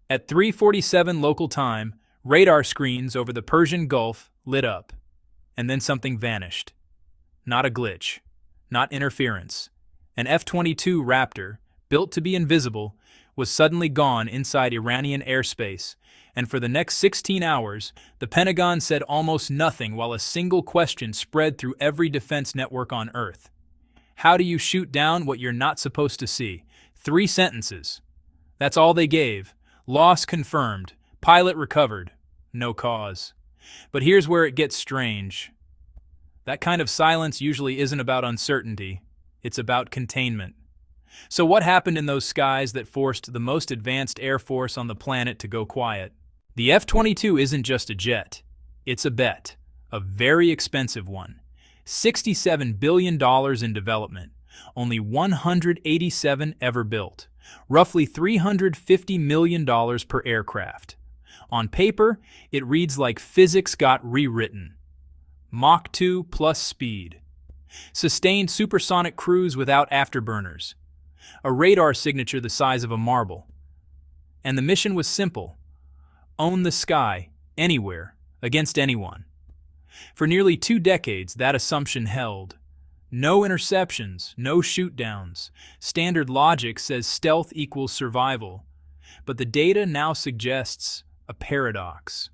At 3:47 local time, radar screens over the Persian Gulf lit up, and then something vanished. Not a glitch, not interference. An F-22 Raptor, built to be invisible, was suddenly gone inside Iranian airspace, and for the next 16 hours, the Pentagon said almost nothing while a single question spread through every defense network on Earth. How do you shoot down what you're not supposed to see? 3 sentences. That's all they gave. Loss confirmed. Pilot recovered. No cause. But here's where it gets strange. That kind of silence usually isn't about uncertainty. It's about containment. So what happened in those skies that forced the most advanced air force on the planet to go quiet? The F-22 isn't just a jet. It's a bet. A very expensive one. $67 billion in development. Only 187 ever built. Roughly $350 million per aircraft. On paper, it reads like physics got rewritten. Mach 2 plus speed. Sustained supersonic cruise without afterburners. A radar signature the size of a marble. And the mission was simple. Own the sky, anywhere, against anyone. For nearly 2 decades, that assumption held. No interceptions, no shoot-downs. Standard logic says stealth equals survival. But the data now suggests a paradox.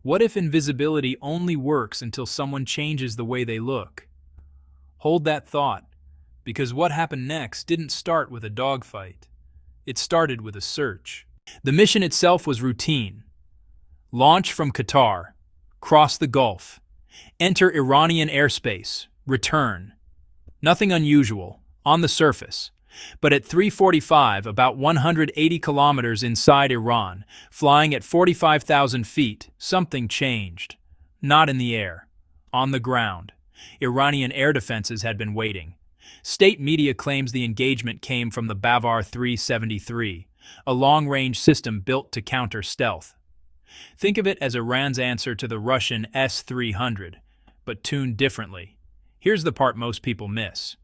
What if invisibility only works until someone changes the way they look? Hold that thought, because what happened next didn't start with a dogfight. It started with a search. The mission itself was routine. Launch from Qatar, cross the Gulf, enter Iranian airspace, return. Nothing unusual, on the surface. But at 3:45, about 180 kilometers inside Iran, flying at 45,000 feet, something changed. Not in the air, on the ground. Iranian air defenses had been waiting. State media claims the engagement came from the Bavar 373, a long-range system built to counter stealth. Think of it as Iran's answer to the Russian S-300, but tuned differently. Here's the part most people miss.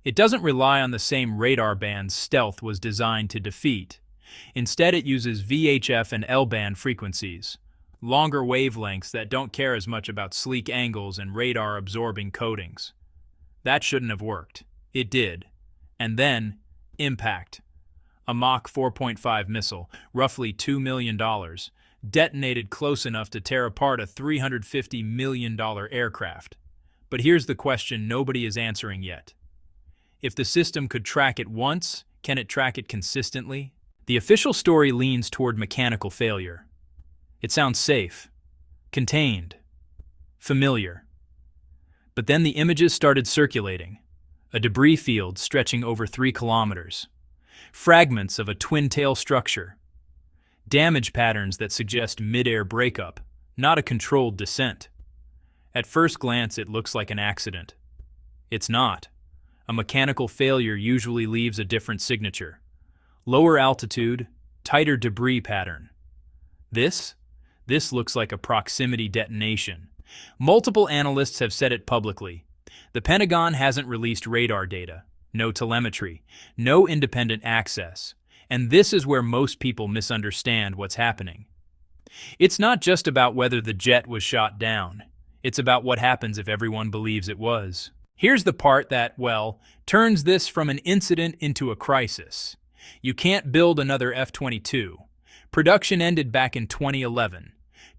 It doesn't rely on the same radar bands stealth was designed to defeat. Instead, it uses VHF and L-band frequencies, longer wavelengths that don't care as much about sleek angles and radar-absorbing coatings. That shouldn't have worked. It did. And then, impact. A Mach 4.5 missile, roughly $2 million, detonated close enough to tear apart a $350 million aircraft. But here's the question nobody is answering yet. If the system could track it once, can it track it consistently? The official story leans toward mechanical failure. It sounds safe, contained, familiar. But then the images started circulating. A debris field stretching over 3 kilometers. Fragments of a twin-tail structure. Damage patterns that suggest mid-air breakup, not a controlled descent. At first glance, it looks like an accident. It's not. A mechanical failure usually leaves a different signature. Lower altitude, tighter debris pattern. This looks like a proximity detonation. Multiple analysts have said it publicly. The Pentagon hasn't released radar data, no telemetry, no independent access. And this is where most people misunderstand what's happening. It's not just about whether the jet was shot down. It's about what happens if everyone believes it was. Here's the part that, well, turns this from an incident into a crisis. You can't build another F-22. Production ended back in 2011.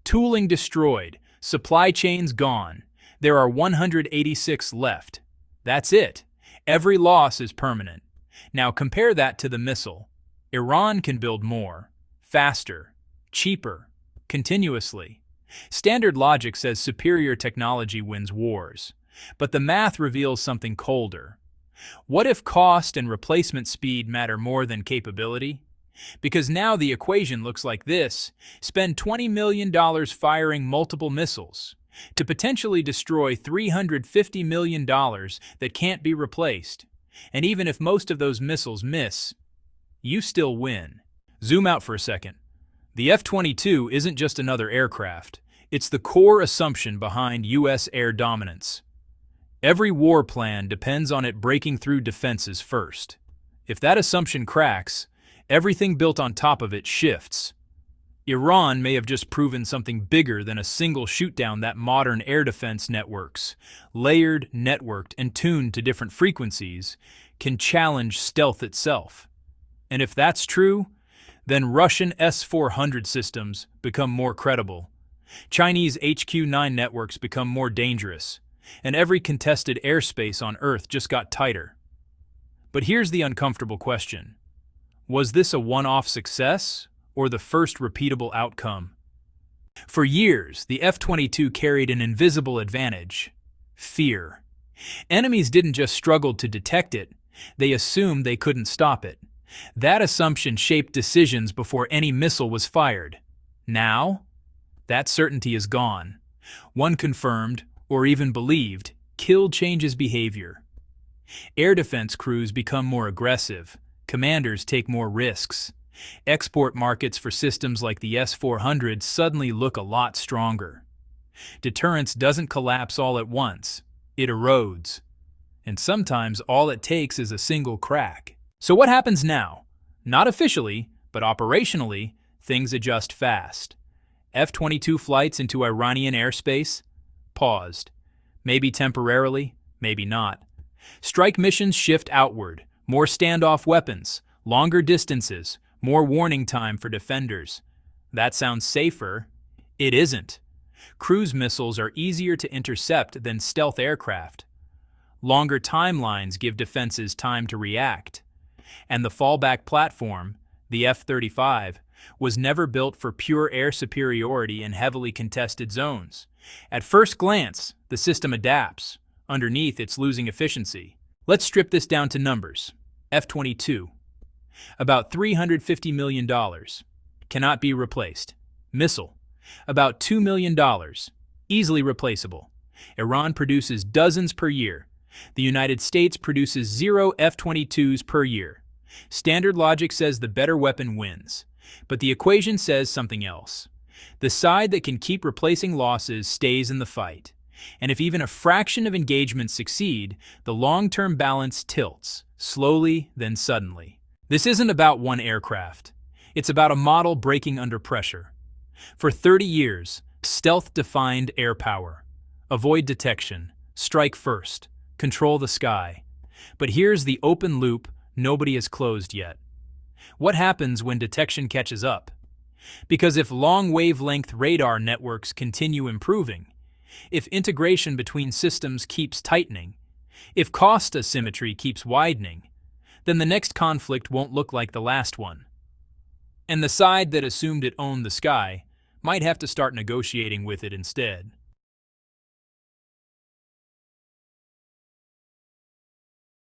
Tooling destroyed. Supply chains gone. There are 186 left. That's it. Every loss is permanent. Now compare that to the missile. Iran can build more, faster, cheaper, continuously. Standard logic says superior technology wins wars. But the math reveals something colder. What if cost and replacement speed matter more than capability? Because now the equation looks like this. Spend $20 million firing multiple missiles to potentially destroy $350 million that can't be replaced. And even if most of those missiles miss, you still win. Zoom out for a second. The F-22 isn't just another aircraft. It's the core assumption behind U.S. air dominance. Every war plan depends on it breaking through defenses first. If that assumption cracks, Everything built on top of it shifts. Iran may have just proven something bigger than a single shoot-down that modern air defense networks, layered, networked, and tuned to different frequencies, can challenge stealth itself. And if that's true, then Russian S-400 systems become more credible. Chinese HQ-9 networks become more dangerous, and every contested airspace on Earth just got tighter. But here's the uncomfortable question. Was this a one-off success, or the first repeatable outcome? For years, the F-22 carried an invisible advantage: fear. Enemies didn't just struggle to detect it, they assumed they couldn't stop it. That assumption shaped decisions before any missile was fired. Now, that certainty is gone. One confirmed, or even believed, kill changes behavior. Air defense crews become more aggressive. Commanders take more risks. Export markets for systems like the S-400 suddenly look a lot stronger. Deterrence doesn't collapse all at once. It erodes. And sometimes all it takes is a single crack. So what happens now? Not officially, but operationally, things adjust fast. F-22 flights into Iranian airspace? Paused. Maybe temporarily, maybe not. Strike missions shift outward. More standoff weapons, longer distances, more warning time for defenders. That sounds safer. It isn't. Cruise missiles are easier to intercept than stealth aircraft. Longer timelines give defenses time to react. And the fallback platform, the F-35, was never built for pure air superiority in heavily contested zones. At first glance, the system adapts. Underneath, it's losing efficiency. Let's strip this down to numbers. F-22. About $350 million. Cannot be replaced. Missile. About $2 million. Easily replaceable. Iran produces dozens per year. The United States produces 0 F-22s per year. Standard logic says the better weapon wins. But the equation says something else. The side that can keep replacing losses stays in the fight. And if even a fraction of engagements succeed, the long-term balance tilts, slowly, then suddenly. This isn't about one aircraft. It's about a model breaking under pressure. For 30 years, stealth defined air power. Avoid detection, strike first, control the sky. But here's the open loop nobody has closed yet. What happens when detection catches up? Because if long-wavelength radar networks continue improving, if integration between systems keeps tightening, if cost asymmetry keeps widening, then the next conflict won't look like the last one. And the side that assumed it owned the sky might have to start negotiating with it instead.